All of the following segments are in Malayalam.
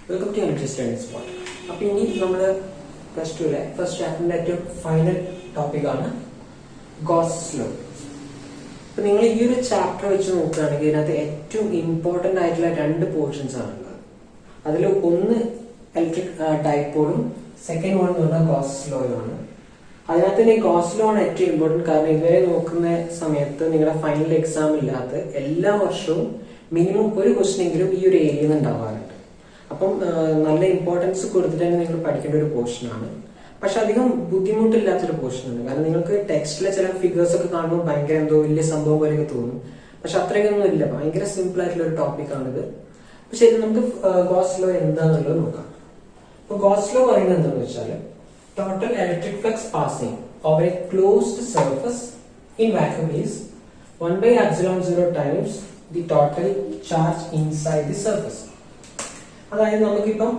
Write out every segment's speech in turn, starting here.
Welcome to interest learning spot. അപ്പോൾ ഇനി നമ്മൾ പ്ലസ് ടുവിലെ ഫസ്റ്റ് ചാപ്റ്ററിന്റെ ഏറ്റവും ഫൈനൽ ടോപ്പിക്കാണ് ഗോസ്സ് ലോ. അപ്പോൾ നിങ്ങൾ ഈ ഒരു ചാപ്റ്റർ വെച്ച് നോക്കുകയാണെങ്കിൽ ഇതിനകത്ത് ഏറ്റവും ഇമ്പോർട്ടൻ്റ് ആയിട്ടുള്ള രണ്ട് പോർഷൻസ് ആണുള്ളത്. അതിൽ ഒന്ന് ഇലക്ട്രിക് ഡൈപോളും സെക്കൻഡ് വൺ എന്ന് പറഞ്ഞാൽ ഗോസ്സ് ലോയുമാണ്. അതിനകത്ത് ഈ ഗോസ്സ് ലോ ആണ് ഏറ്റവും ഇമ്പോർട്ടൻറ്റ്. കാരണം ഇതുവരെ നോക്കുന്ന സമയത്ത് നിങ്ങളുടെ ഫൈനൽ എക്സാം ഇല്ലാത്ത എല്ലാ വർഷവും മിനിമം ഒരു ക്വസ്റ്റ്യൻ എങ്കിലും ഈ ഒരു ഏരിയയിൽ നിന്ന് ഉണ്ടാവാറുണ്ട്. അപ്പം നല്ല ഇമ്പോർട്ടൻസ് കൊടുത്തിട്ട് തന്നെ നിങ്ങൾ പഠിക്കേണ്ട ഒരു പോർഷനാണ്. പക്ഷെ അധികം ബുദ്ധിമുട്ടില്ലാത്തൊരു പോർഷനാണ്. കാരണം നിങ്ങൾക്ക് ടെക്സ്റ്റിലെ ചില ഫിഗേഴ്സ് ഒക്കെ കാണുമ്പോൾ ഭയങ്കര എന്തോ വലിയ സംഭവം പോലെയൊക്കെ തോന്നും. പക്ഷെ അത്രയൊന്നും ഇല്ല, ഭയങ്കര സിമ്പിൾ ആയിട്ടുള്ള ഒരു ടോപ്പിക്കാണിത്. അപ്പൊ ശരി, നമുക്ക് ഗോസ്സ് ലോ എന്താണെന്നുള്ളത് നോക്കാം. അപ്പൊ ഗോസ്സ് ലോ പറയുന്നത് എന്താണെന്ന് വെച്ചാൽ total electric flux passing over a closed surface in vacuum is 1 by epsilon 0 times the total charge inside the surface. അതായത് നമുക്കിപ്പം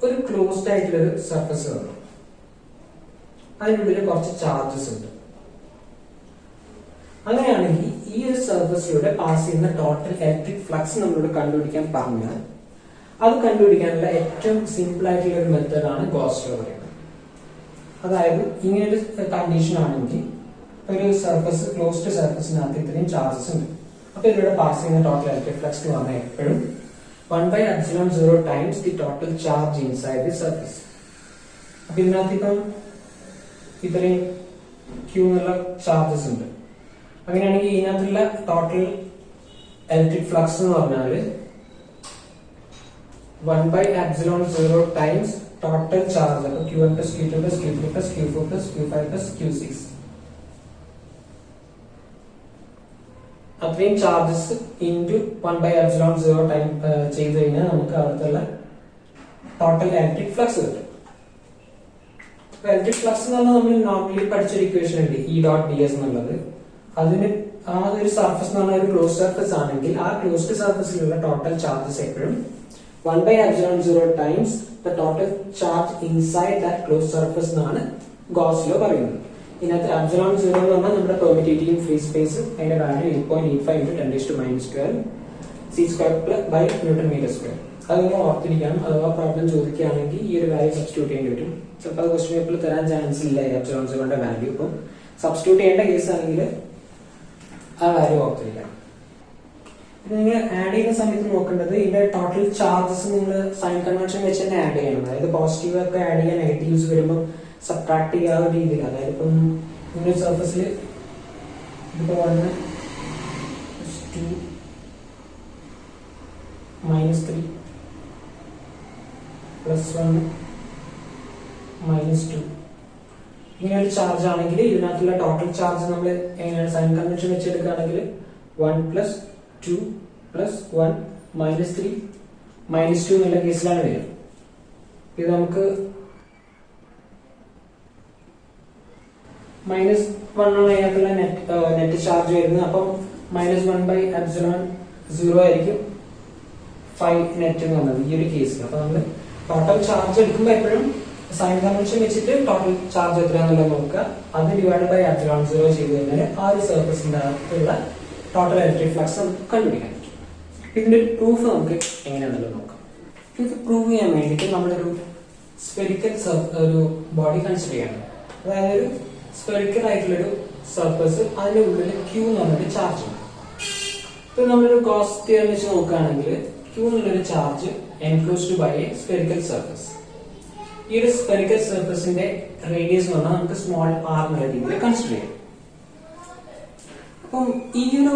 ഒരു ക്ലോസ്ഡ് ആയിട്ടുള്ള ഒരു സർഫസ് കാണും, അതിനുള്ളിൽ കുറച്ച് ചാർജസ് ഉണ്ട്. അങ്ങനെയാണെങ്കിൽ ഈ ഒരു സർഫസിലൂടെ പാസ് ചെയ്യുന്ന ടോട്ടൽ ഇലക്ട്രിക് ഫ്ലക്സ് നമ്മളോട് കണ്ടുപിടിക്കാൻ പറഞ്ഞാൽ അത് കണ്ടുപിടിക്കാനുള്ള ഏറ്റവും സിമ്പിൾ ആയിട്ടുള്ള ഒരു മെത്തേഡാണ് ഗോസ്സ് ലോ പറയുന്നത്. അതായത് ഇങ്ങനൊരു കണ്ടീഷൻ ആണെങ്കിൽ ഒരു സർഫസ് ക്ലോസ്ഡ് സർഫസിനകത്ത് ഇത്രയും ചാർജസ് ഉണ്ട്. അപ്പൊ ഇതിലൂടെ പാസ് ചെയ്യുന്ന ടോട്ടൽ ഇലക്ട്രിക് ഫ്ലക്സ് എന്ന് പറഞ്ഞാൽ എപ്പോഴും 1 by epsilon 0 times the total charge inside the surface. അപ്പൊ ഇതിനകത്ത് ഇപ്പം ഇത്രയും ക്യൂ എന്നുള്ള ചാർജസ് ഉണ്ട്. അങ്ങനെയാണെങ്കിൽ ഇതിനകത്തുള്ള ടോട്ടൽ ഇലക്ട്രിക് ഫ്ലക്സ് എന്ന് പറഞ്ഞാൽ 1 by epsilon 0 times total charge. അപ്പോൾ Q1 plus Q2 plus Q3 plus Q4 plus Q5 plus Q6. അത്രയും charges into 1 by epsilon 0 time ചെയ്ത് കഴിഞ്ഞാൽ നമുക്ക് അവിടുത്തെ ടോട്ടൽ ഇലക്ട്രിക് ഫ്ലക്സ് കിട്ടും. ഇലക്ട്രിക് ഫ്ലക്സ് എന്ന് പറഞ്ഞാൽ നമ്മൾ നോർമലി പഠിച്ചൊരു ഇക്വേഷൻ ഉണ്ട്, ഇ ഡോട്ട് ഡി എസ് എന്നുള്ളത്. അതിന് ആ ഒരു സർഫസ് എന്ന് പറഞ്ഞാൽ ഒരു ക്ലോസ്ഡ് സർഫസ് ആണെങ്കിൽ ആ ക്ലോസ്ഡ് സർഫസിലുള്ള ടോട്ടൽ ചാർജസ് എപ്പോഴും 1 by epsilon 0 times the total charge inside that closed surface എന്നാണ് ഗോസ്സ് ലോ പറയുന്നത്. ഇതിനകത്ത് epsilon 0 എന്ന് പറഞ്ഞാൽ നമ്മുടെ പെർമിറ്റിവിറ്റിയും ഫ്രീ സ്പേസ്, അതിന്റെ വാല്യൂ 8.85 into 10⁻⁻² c²/Nm². അതൊന്ന് ഓർത്തിരിക്കണം. അഥവാ പ്രോബ്ലം ചോദിക്കുകയാണെങ്കിൽ ഈ ഒരു വാല്യൂ സബ്സ്റ്റിറ്റ്യൂട്ട് ചെയ്യേണ്ടി വരും. ചിലപ്പോൾ അത് ക്വസ്റ്റ്യൻ പേപ്പറിൽ തരാൻ ചാൻസ് ഇല്ല epsilon 0ന്റെ വാല്യൂ. ഇപ്പം സബ്സ്റ്റിറ്റ്യൂട്ട് ചെയ്യേണ്ട കേസ് ആണെങ്കിൽ ആ വാല്യൂ ഓർത്തിരിക്കണം. നിങ്ങൾ ആഡ് ചെയ്യുന്ന സമയത്ത് നോക്കേണ്ടത് ഇതിന്റെ ടോട്ടൽ ചാർജസ് നിങ്ങൾ സൈൻ കൺവെൻഷൻ വെച്ച് തന്നെ ആഡ് ചെയ്യണം. അതായത് പോസിറ്റീവ് ഒക്കെ ആഡ് ചെയ്യാൻ നെഗറ്റീവ്സ് വരുമ്പോൾ സബ്ട്രാക്ട് ചെയ്യാവുന്ന രീതിയിൽ. അതായത് ഇപ്പം നിങ്ങളുടെ സർഫസിൽ ഇതിപ്പോ വന്ന് 2 -3 +1 -2 ഇങ്ങനെയൊരു ചാർജ് ആണെങ്കിൽ ഇതിനകത്തുള്ള ടോട്ടൽ ചാർജ് നമ്മൾ എങ്ങനെയാണ് സൈൻ കൺവെൻഷൻ വെച്ചെടുക്കുകയാണെങ്കിൽ 1 + 2 + 1 -3 -2 എന്നുള്ള കേസിലാണ് വരിക. ഇത് നമുക്ക് -1 ആണ് അതിനകത്തുള്ള നെറ്റ് ചാർജ് വരുന്നത്. അപ്പം -1 by epsilon 0 ആയിരിക്കും 5 നെറ്റ് എന്ന് പറഞ്ഞത് ഈ ഒരു കേസിൽ. അപ്പൊ നമ്മൾ ടോട്ടൽ ചാർജ് എടുക്കുമ്പോൾ എപ്പോഴും സൈൻ കൺവെൻഷൻ വെച്ചിട്ട് ടോട്ടൽ ചാർജ് എത്രയാണെന്നുള്ളത് നോക്കുക. അത് ഡിവൈഡ് ബൈ epsilon 0 ചെയ്ത് കഴിഞ്ഞാൽ ആ ഒരു സർഫസിന്റെ അകത്തുള്ള ടോട്ടൽ ഇലക്ട്രിക് ഫ്ലക്സ് നമുക്ക് കണ്ടുപിടിക്കാൻ പറ്റും. ഇതിന്റെ ഒരു പ്രൂഫ് നമുക്ക് എങ്ങനെയാണെന്നുള്ളത് നോക്കാം. ഇത് പ്രൂവ് ചെയ്യാൻ വേണ്ടിയിട്ട് നമ്മളൊരു സ്ഫെറിക്കൽ ഒരു ബോഡി കൺസിഡർ ചെയ്യണം. അതായത് ഒരു സ്ഫെറിക്കൽ ആയിട്ടുള്ളൊരു സർഫസ്, അതിന്റെ ഉള്ളിൽ ക്യൂ എന്ന് പറഞ്ഞൊരു ചാർജ് ഉണ്ട്. ഇപ്പൊ നമ്മളൊരു ഗോസ്സ് തിയറം വെച്ച് നോക്കുകയാണെങ്കിൽ ക്യൂ എന്നുള്ളൊരു charge enclosed by a spherical surface. ഈ ഒരു സ്ഫെറിക്കൽ സർഫസിന്റെ റേഡിയസ് എന്ന് പറഞ്ഞാൽ നമുക്ക് സ്മോൾ r എന്നുള്ള രീതിയിൽ കൺസിഡർ ചെയ്യാം. അപ്പം ഈ ഒരു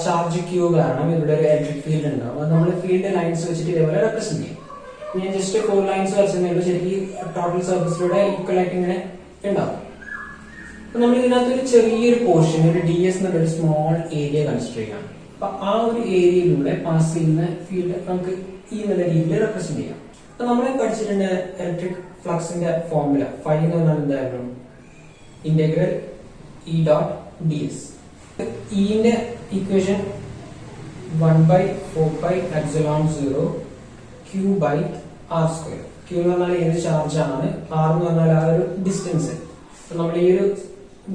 ചാർജ് ക്യൂ കാരണം ഇവിടെ ഒരു ഇലക്ട്രിക് ഫീൽഡ് ഉണ്ടാവും. അത് നമ്മൾ ഫീൽഡ് ലൈൻസ് വെച്ചിട്ട് ഇതേപോലെ റെപ്രസെന്റ് ചെയ്യും. ഞാൻ ജസ്റ്റ് 4 ലൈൻസ് വരച്ചതേ ഉള്ളൂ. ശരിക്കും ടോട്ടൽ സർഫസിലൂടെ ഈക്വൽ ആയിട്ട് ഇങ്ങനെ ഉണ്ടാവും. അപ്പൊ നമ്മൾ ഇതിനകത്ത് ഒരു ചെറിയൊരു പോർഷൻ, ഒരു ds എന്നൊരു സ്മോൾ ഏരിയ കൺസിഡർ ചെയ്യാം. അപ്പൊ ആ ഒരു ഏരിയയിലൂടെ പാസ് ചെയ്യുന്ന ഫീൽഡ് നമുക്ക് ഈ എന്നുള്ള രീതിയിൽ റെപ്രസെന്റ് ചെയ്യാം. അപ്പൊ നമ്മൾ പഠിച്ചിട്ടുണ്ട് ഇലക്ട്രിക് ഫ്ലക്സിന്റെ ഫോർമുല ഫൈ എന്ന് പറഞ്ഞാൽ എന്തായിരുന്നു? Integral E dot ds. ഇന്റെ equation 1 by 4 epsilon 0 q by r². q എന്ന് പറഞ്ഞാൽ ഏത് ചാർജ് ആണ്, r എന്ന് പറഞ്ഞാൽ ആ ഒരു ഡിസ്റ്റൻസ്. നമ്മൾ ഈ ഒരു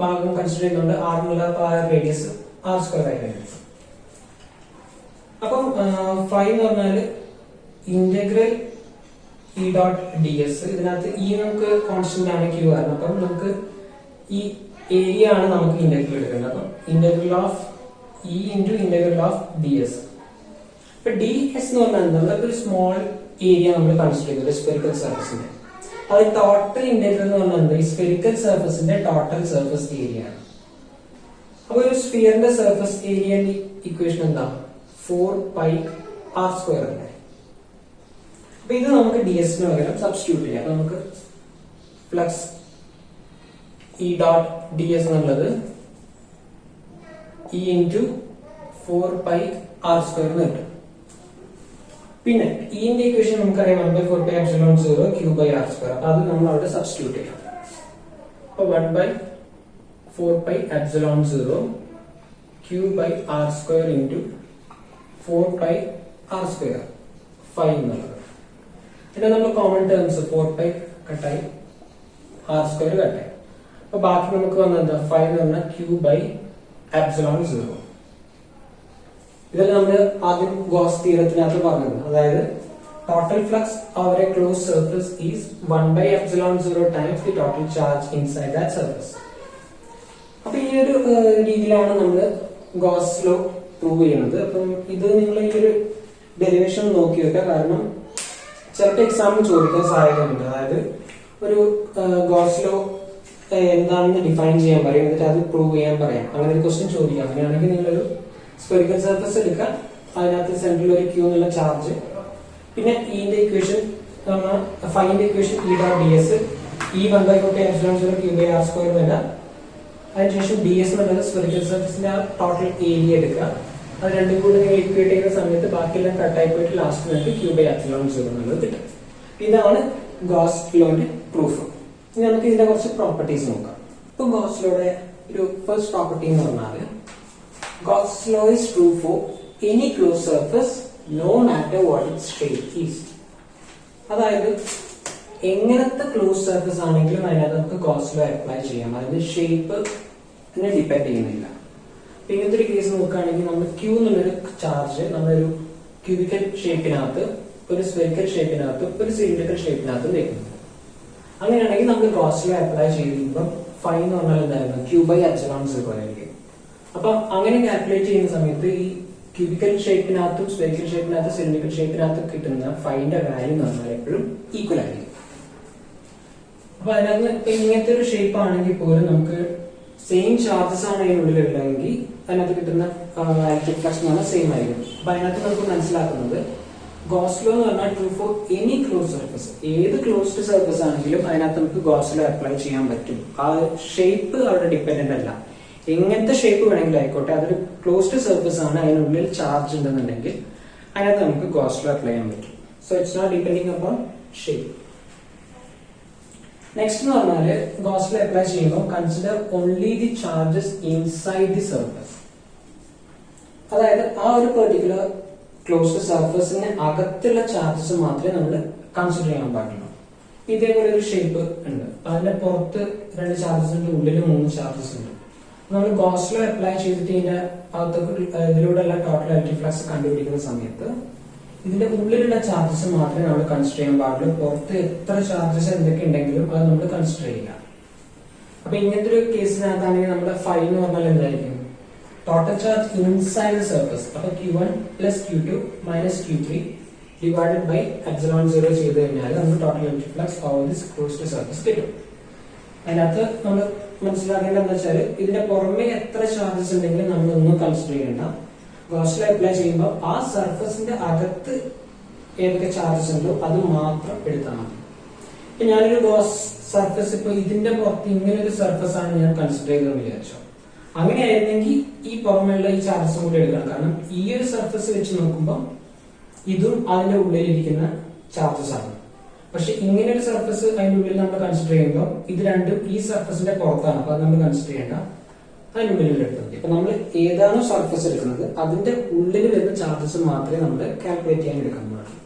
ഭാഗം കൺസിഡർ ചെയ്യുന്നുണ്ട്, r എന്നുള്ള റേഡിയസ് r² ആയിട്ട്. അപ്പം 5 എന്ന് പറഞ്ഞാൽ integral E dot D S. ഇതിനകത്ത് ഇ നമുക്ക് കോൺസ്റ്റന്റ് ആണ്, ക്യൂ ആണ്. അപ്പം നമുക്ക് ഈ ഏരിയ ആണ് നമുക്ക് ഇന്റഗ്രൽ എടുക്കേണ്ടത്. അപ്പം integral of E into integral of D S. ഇപ്പൊ ഡി എസ് എന്ന് പറഞ്ഞാൽ നമ്മളൊക്കെ ഒരു സ്മോൾ ഏരിയ നമ്മൾ കൺസിഡർ ചെയ്തത് സ്ഫെറിക്കൽ സർഫസിന്റെ. അത് ടോട്ടൽ ഇന്റഗ്രൽ എന്ന് പറഞ്ഞാൽ ഈ സ്ഫെറിക്കൽ സർഫസിന്റെ ടോട്ടൽ സർഫസ് ഏരിയ ആണ്. അപ്പൊ ഒരു സ്ഫിയറിന്റെ സർഫസ് ഏരിയന്റെ ഇക്വേഷൻ എന്താ? 4πr² അല്ലേ. അപ്പൊ ഇത് നമുക്ക് ഡി എസിന് പകരം സബ്സ്റ്റിറ്റ്യൂട്ട് ചെയ്യാം. നമുക്ക് plus E dot D S എന്നുള്ളത് ഇ ഇൻറ്റു 4πr² എന്ന് കിട്ടും. പിന്നെ ഇന്റെ ഇക്വേഷൻ നമുക്കറിയാം 1/4πε0 q/r². അപ്പൊ അത് നമ്മൾ അവിടെ സബ്സ്റ്റിറ്റ്യൂട്ട് ചെയ്യാം. അപ്പൊ 1/4πε0 q/r² ഇൻറ്റു 4πr², 5 എന്നുള്ളത്. പിന്നെ നമ്മൾ കോമൺ ടേംസ് 4π കട്ടായി, r² കട്ടായി. അപ്പൊ ബാക്കി നമുക്ക് വന്നത് 5 എന്ന് പറഞ്ഞാൽ q/ε0. ഇതെല്ലാം നമ്മൾ ആദ്യം ഗോസ് തിയറത്തിനകത്ത് പറഞ്ഞത്. അതായത് total flux over a close surface is 1/ε0 times the total charge inside that surface. അപ്പൊ ഈ ഒരു രീതിയിലാണ് നമ്മൾ ഗോസ് ലോ പ്രൂവ് ചെയ്യുന്നത്. അപ്പം ഇത് നിങ്ങൾ ഈ ഒരു ഡെറിവേഷൻ നോക്കി വെക്കുക. കാരണം ചിലപ്പോൾ എക്സാമിന് ചോദിക്കാൻ സാധ്യതയുണ്ട്. അതായത് ഒരു ഗോസ് ലോ എന്താണെന്ന് ഡിഫൈൻ ചെയ്യാൻ പറയും, എന്നിട്ട് അത് പ്രൂവ് ചെയ്യാൻ പറയാം. അങ്ങനെ ഒരു ക്വസ്റ്റ്യൻ ചോദിക്കാം. അങ്ങനെയാണെങ്കിൽ നിങ്ങളൊരു സ്ഫെറിക്കൽ സർഫസ് എടുക്കുക, അതിനകത്ത് സെൻട്രൽ ഒരു ക്യൂ എന്നുള്ള ചാർജ്, പിന്നെ ഇന്റെ ഇക്വേഷൻ ഫൈന്റെ equation E dot D S, E 1/4πε0 q/r² വരിക. അതിനുശേഷം ഡി എസ് എന്നുള്ളത് സ്ഫെറിക്കൽ സർഫസിന്റെ ടോട്ടൽ ഏരിയ എടുക്കുക. അത് രണ്ടും കൂടി ഇക്വേറ്റ് ചെയ്യുന്ന സമയത്ത് ബാക്കിയെല്ലാം കട്ടായി പോയിട്ട് ലാസ്റ്റ് നമുക്ക് q/ε0 എന്നുള്ളത് കിട്ടും. ഇതാണ് ഗോസ് ലോന്റെ പ്രൂഫ്. ഇനി നമുക്ക് ഇതിന്റെ കുറച്ച് പ്രോപ്പർട്ടീസ് നോക്കാം. ഇപ്പൊ ഗോസ് ലോയുടെ ഒരു ഫസ്റ്റ് പ്രോപ്പർട്ടി എന്ന് പറഞ്ഞാൽ Gauss law is true for any closed surface no matter what its shape is. അതായത് എങ്ങനത്തെ ക്ലോസ് സർഫസ് ആണെങ്കിലും അതിനകത്ത് നമുക്ക് ഗോസ് ലോ അപ്ലൈ ചെയ്യാം. അതിന്റെ ഷേപ്പ് ഡിപ്പെൻഡ് ചെയ്യുന്നില്ല. ഇങ്ങനത്തെ ഒരു കേസ് നോക്കുകയാണെങ്കിൽ നമ്മൾ ക്യൂ എന്നുള്ളൊരു ചാർജ് നമ്മളൊരു ക്യൂബിക്കൽ ഷേപ്പിനകത്ത്, ഒരു സ്ഫെറിക്കൽ ഷേപ്പിനകത്തും ഒരു സിലിണ്ടറിക്കൽ ഷേപ്പിനകത്തും വെക്കുന്നു. അങ്ങനെയാണെങ്കിൽ നമ്മൾ ഗോസ് ലോ അപ്ലൈ ചെയ്യുമ്പോൾ ഫൈ എന്ന് പറഞ്ഞാൽ എന്തായിരുന്നു? q/ε0 ആയിരിക്കും. അപ്പൊ അങ്ങനെ കാൽക്കുലേറ്റ് ചെയ്യുന്ന സമയത്ത് ഈ ക്യൂബിക്കൽ ഷേപ്പിനകത്തും സ്ഫെറിക്കൽ ഷേപ്പിനകത്തും സിലിണ്ടറിക്കൽ ഷേപ്പിനകത്തും കിട്ടുന്ന ഫൈന്റെ വാല്യൂ എന്ന് പറഞ്ഞാൽ എപ്പോഴും ഈക്വൽ ആയിരിക്കും. അപ്പൊ അതിനകത്ത് ഇപ്പൊ ഇങ്ങനത്തെ ഒരു ഷേപ്പ് ആണെങ്കിൽ പോലും നമുക്ക് സെയിം ചാർജസ് ആണ് അതിനുള്ളിൽ ഉള്ളതെങ്കിൽ അതിനകത്ത് കിട്ടുന്ന ഇലക്ട്രിക് ഫ്ലക്സ് എന്ന് പറഞ്ഞാൽ സെയിം ആയിരിക്കും. അപ്പൊ അതിനകത്ത് നമുക്ക് മനസ്സിലാക്കുന്നത് ഗോസ് ലോ എന്ന് പറഞ്ഞാൽ true for any close surface. ഏത് ക്ലോസ്ഡ് സർഫസ് ആണെങ്കിലും അതിനകത്ത് നമുക്ക് ഗോസ് ലോ അപ്ലൈ ചെയ്യാൻ പറ്റും. ആ ഷേപ്പ് അവിടെ ഡിപ്പെൻഡന്റ് അല്ല. എങ്ങനത്തെ ഷേപ്പ് വേണമെങ്കിലും ആയിക്കോട്ടെ, അതൊരു ക്ലോസ്ഡ് സർഫസ് ആണ്, അതിനുള്ളിൽ ചാർജ് ഉണ്ടെന്നുണ്ടെങ്കിൽ അതിനകത്ത് നമുക്ക് ഗോസ് ലോ അപ്ലൈ ചെയ്യാൻ പറ്റും. So it's not depending upon shape. Next എന്ന് പറഞ്ഞാല് ഗോസ് ലോ അപ്ലൈ ചെയ്യുമ്പോൾ consider only the charges inside the surface. അതായത് ആ ഒരു പെർട്ടിക്കുലർ ക്ലോസ്ഡ് സർഫസിന് അകത്തുള്ള ചാർജസ് മാത്രമേ നമ്മൾ കൺസിഡർ ചെയ്യാൻ പാടുള്ളൂ. ഇതേപോലെ ഒരു ഷേപ്പ് ഉണ്ട്, അതിന്റെ പുറത്ത് 2 ചാർജസ് ഉണ്ട്, ഉള്ളിൽ 3 ചാർജസ് ഉണ്ട്. നമ്മൾ ഗോസ് ലോ അപ്ലൈ ചെയ്തിട്ട് ഇതിന്റെ അകത്തേക്ക് ഇതിലൂടെയുള്ള ടോട്ടൽ ഇലക്ട്രിക് ഫ്ലക്സ് കണ്ടുപിടിക്കുന്ന സമയത്ത് ഇതിന്റെ ഉള്ളിലുള്ള ചാർജസ് മാത്രമേ നമ്മൾ കൺസിഡർ ചെയ്യാൻ പാടുള്ളൂ. പുറത്ത് എത്ര ചാർജസ് എന്തൊക്കെ ഉണ്ടെങ്കിലും അത് നമ്മൾ കൺസിഡർ ചെയ്യില്ല. അപ്പൊ ഇങ്ങനത്തെ ഒരു കേസിനകത്താണെങ്കിൽ നമ്മുടെ ഫൈ എന്ന് പറഞ്ഞാൽ എന്തായിരിക്കും? Total charge inside the surface. അപ്പൊ q1 + q2 - q3 divided by ε0 ചെയ്ത് കഴിഞ്ഞാൽ നമുക്ക് total electric flux over this closed surface കിട്ടും. അതിനകത്ത് നമ്മൾ മനസ്സിലാക്കേണ്ടത് എന്താ വെച്ചാൽ ഇതിന്റെ പുറമെ എത്ര ചാർജസ് ഉണ്ടെങ്കിലും നമ്മൾ ഒന്നും കൺസിഡർ ചെയ്യണ്ട. ഗോസ് ലോ അപ്ലൈ ചെയ്യുമ്പോൾ ആ സർഫസിന്റെ അകത്ത് ഏതൊക്കെ ചാർജസ് ഉണ്ടോ അത് മാത്രം എടുത്താൽ മതി. ഇപ്പൊ ഞാനൊരു ഗോസ് സർഫസ്, ഇപ്പൊ ഇതിന്റെ പുറത്ത് ഇങ്ങനെ ഒരു സർഫസ് ആണ് ഞാൻ കൺസിഡർ ചെയ്തതെന്ന് വിചാരിച്ചോ. അങ്ങനെയായിരുന്നെങ്കിൽ ഈ പുറമെയുള്ള ഈ ചാർജസും കൂടി എടുക്കണം. കാരണം ഈ ഒരു സർഫസ് വെച്ച് നോക്കുമ്പോൾ ഇതും അതിന്റെ ഉള്ളിലിരിക്കുന്ന ചാർജസ് ആണ്. പക്ഷെ ഇങ്ങനെ ഒരു സർഫസ് അതിന്റെ ഉള്ളിൽ നമ്മൾ കൺസിഡർ ചെയ്യുമ്പോൾ ഇത് രണ്ടും ഈ സർഫസിന്റെ പുറത്താണ്. അപ്പൊ അത് നമ്മൾ കൺസിഡർ ചെയ്യേണ്ട, അതിന്റെ ഉള്ളിൽ എടുക്കുന്നത്. ഇപ്പൊ നമ്മൾ ഏതാണോ സർഫസ് എടുക്കുന്നത് അതിന്റെ ഉള്ളിൽ വരുന്ന ചാർജസ് മാത്രമേ നമ്മൾ കാൽക്കുലേറ്റ് ചെയ്യാൻ എടുക്കാൻ പാടുള്ളൂ.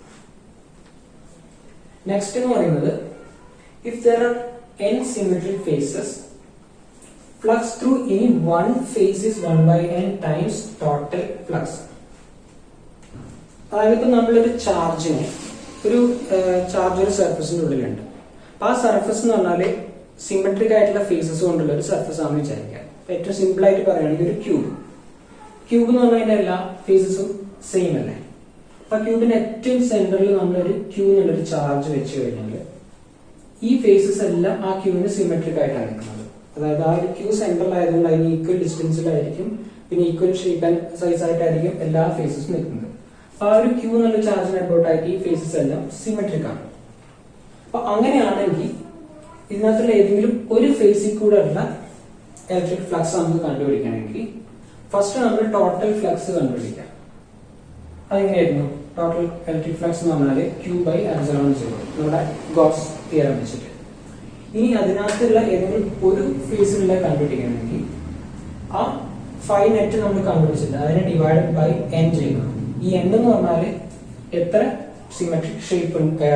നെക്സ്റ്റ് എന്ന് പറയുന്നത് if there are n symmetric phases, flux through any one phase is 1/n times total flux. അതായത് ഇപ്പൊ നമ്മളൊരു ചാർജിനെ ഒരു ചാർജ് ഒരു സർഫസിന്റെ ഉള്ളിലുണ്ട്. അപ്പൊ ആ സർഫസ് എന്ന് പറഞ്ഞാൽ സിമെട്രിക് ആയിട്ടുള്ള ഫേസസ് കൊണ്ടുള്ള ഒരു സർഫസ് ആണെന്ന് വിചാരിക്കാം. ഏറ്റവും സിമ്പിൾ ആയിട്ട് പറയുകയാണെങ്കിൽ ഒരു ക്യൂബ് എന്ന് പറഞ്ഞാൽ എല്ലാ ഫേസസും സെയിം അല്ലേ. അപ്പൊ ക്യൂബിന്റെ ഏറ്റവും സെന്ററിൽ നമ്മളൊരു ക്യൂ എന്നുള്ളൊരു ചാർജ് വെച്ച് കഴിഞ്ഞാൽ ഈ ഫേസസ് എല്ലാം ആ ക്യൂവിന് സിമെട്രിക് ആയിട്ടാണ് നിൽക്കുന്നത്. അതായത് ആ ഒരു ക്യൂ സെന്ററിൽ ആയതുകൊണ്ട് അതിന് ഈക്വൽ ഡിസ്റ്റൻസിലായിരിക്കും, പിന്നെ ഈക്വൽ ഷേപ്പ് ആൻഡ് സൈസ് ആയിട്ടായിരിക്കും എല്ലാ ഫേസസും നിൽക്കുന്നത്. അപ്പൊ ആ ഒരു ക്യൂ എന്നുള്ള ചാർജിന് അബൌട്ടായിട്ട് ഈ ഫേസസ് എല്ലാം സിമെട്രിക് ആണ്. അപ്പൊ അങ്ങനെയാണെങ്കിൽ ഇതിനകത്തുള്ള ഏതെങ്കിലും ഒരു ഫേസിൽ കൂടെ ഉള്ള ഇലക്ട്രിക് ഫ്ലക്സ് നമുക്ക് കണ്ടുപിടിക്കണമെങ്കിൽ ഫസ്റ്റ് നമ്മൾ ടോട്ടൽ ഫ്ലക്സ് കണ്ടുപിടിക്കാം. അതെങ്ങനെയായിരുന്നു? ടോട്ടൽ ഇലക്ട്രിക് ഫ്ലക്സ് എന്ന് പറഞ്ഞാൽ Q/ε0 നമ്മുടെ ഗോസ് തിയറം വെച്ചിട്ട്. ഇനി അതിനകത്തുള്ള ഏതെങ്കിലും ഒരു ഫേസിലുള്ള കണ്ടുപിടിക്കണമെങ്കിൽ ആ ഫൈ നെറ്റ് നമ്മൾ കണ്ടുപിടിച്ചിട്ട് അതിനെ ഡിവൈഡഡ് ബൈ n ചെയ്യണം. ഈ n എന്ന് പറഞ്ഞാൽ എത്ര സിമെട്രിക് ഷേപ്പ്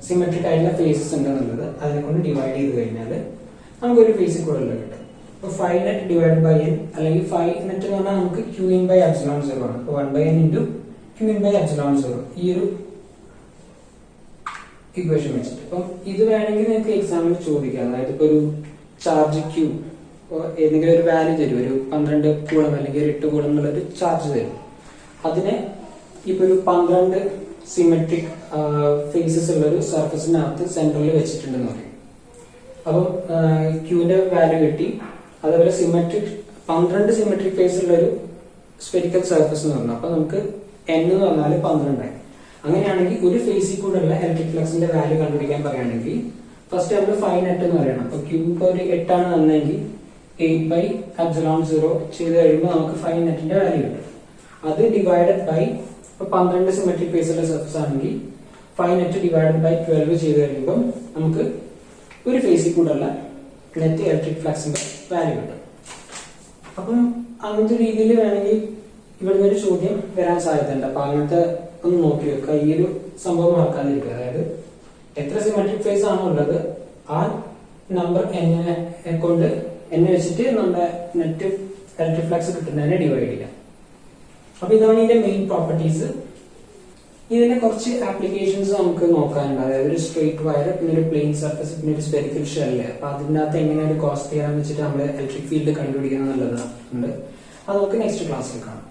സിമെട്രിക് ആയിട്ടുള്ള ഫേസസ് ഉണ്ടെന്നുള്ളത് അതിനെ കൊണ്ട് ഡിവൈഡ് ചെയ്ത് കഴിഞ്ഞാൽ നമുക്കൊരു ഫേസിൽ കൂടെ ഉള്ളത് കിട്ടും. അപ്പൊ phi net divide by n, അല്ലെങ്കിൽ ഫൈ നെറ്റ് എന്ന് പറഞ്ഞാൽ നമുക്ക് Qin/ε0 ആണ്. അപ്പൊ 1/n ഇൻറ്റു Qin/ε0 ഈ ഒരു ഇക്വേഷൻ വെച്ചിട്ട്. അപ്പം ഇത് വേണമെങ്കിൽ നിങ്ങൾക്ക് എക്സാമിന് ചോദിക്കാം. അതായത് ഇപ്പൊ ഒരു ചാർജ് Q ഏതെങ്കിലും ഒരു വാല്യൂ തരും, ഒരു 12 കൂളം അല്ലെങ്കിൽ ഒരു 8 കൂളം എന്നുള്ള ഒരു ചാർജ് തരും. അതിനെ ഇപ്പൊ ഒരു 12 സിമെട്രിക് ഫേസസ് ഉള്ള ഒരു സർഫസിനകത്ത് സെന്ററിൽ വെച്ചിട്ടുണ്ടെന്ന് പറയും. അപ്പം ക്യൂവിന്റെ വാല്യൂ കിട്ടി. അതേപോലെ 12 സിമെട്രിക് ഫേസ് ഉള്ള ഒരു സ്ഫെരിക്കൽ സർഫസ് എന്ന് പറഞ്ഞു. അപ്പൊ നമുക്ക് n എന്ന് പറഞ്ഞാൽ 12 ആയി. അങ്ങനെയാണെങ്കിൽ ഒരു ഫേസിൽ കൂടെ ഉള്ള ഇലക്ട്രിക് ഫ്ലക്സിന്റെ വാല്യൂ കണ്ടുപിടിക്കാൻ പറയുകയാണെങ്കിൽ ഫസ്റ്റ് നമ്മൾ ഫൈ നെറ്റ് എന്ന് പറയണം. അപ്പൊ ക്യൂ ഒരു 8 ആണ് തന്നെങ്കിൽ 8/ε0 ചെയ്ത് കഴിയുമ്പോൾ നമുക്ക് ഫൈ നെറ്റിന്റെ വാല്യൂ കിട്ടും. അത് ഡിവൈഡഡ് ബൈ 12 സിമെട്രിക് ഫേസ് ഉള്ള സർഫസ് ആണെങ്കിൽ ഫൈ നെറ്റ് ഡിവൈഡഡ് ബൈ 12 ചെയ്ത് കഴിയുമ്പോൾ നമുക്ക് ഒരു ഫേസിൽ കൂടെ ഉള്ള നെറ്റ് ഇലക്ട്രിക് ഫ്ലക്സിന്റെ വാല്യൂ കിട്ടും. അപ്പം അങ്ങനത്തെ രീതിയിൽ വേണമെങ്കിൽ ഇവിടുന്ന് ഒരു ചോദ്യം വരാൻ സാധ്യതയുണ്ട്. അപ്പൊ അങ്ങനത്തെ ഒന്ന് നോക്കി വെക്കുക. ഈ ഒരു സംഭവം മറക്കാതിരിക്കുക. അതായത് എത്ര സിമെട്രിക് ഫേസ് ആണോ ഉള്ളത് ആ നമ്പർ എന്നെ കൊണ്ട് എന്നെ വെച്ചിട്ട് നമ്മുടെ നെറ്റ് ഇലക്ട്രിക് ഫ്ലക്സ് കിട്ടുന്നതിനെ ഡിവൈഡ് ചെയ്യാം. അപ്പൊ ഇതാണ് ഇതിന്റെ മെയിൻ പ്രോപ്പർട്ടീസ്. ഇതിന്റെ കുറച്ച് ആപ്ലിക്കേഷൻസ് നമുക്ക് നോക്കാനുണ്ട്. അതായത് ഒരു സ്ട്രെയിറ്റ് വയർ, പിന്നെ ഒരു പ്ലെയിൻ സർഫസ്, പിന്നെ ഒരു സ്പെരിക്കൽ ഷെല്ല്. അപ്പൊ അതിനകത്ത് എങ്ങനെ ഒരു ഗോസ് തിയറം വെച്ചിട്ട് നമ്മൾ ഇലക്ട്രിക് ഫീൽഡ് കണ്ടുപിടിക്കണം എന്നുള്ളതാണ്. അത് നമുക്ക് നെക്സ്റ്റ് ക്ലാസ്സിൽ കാണാം.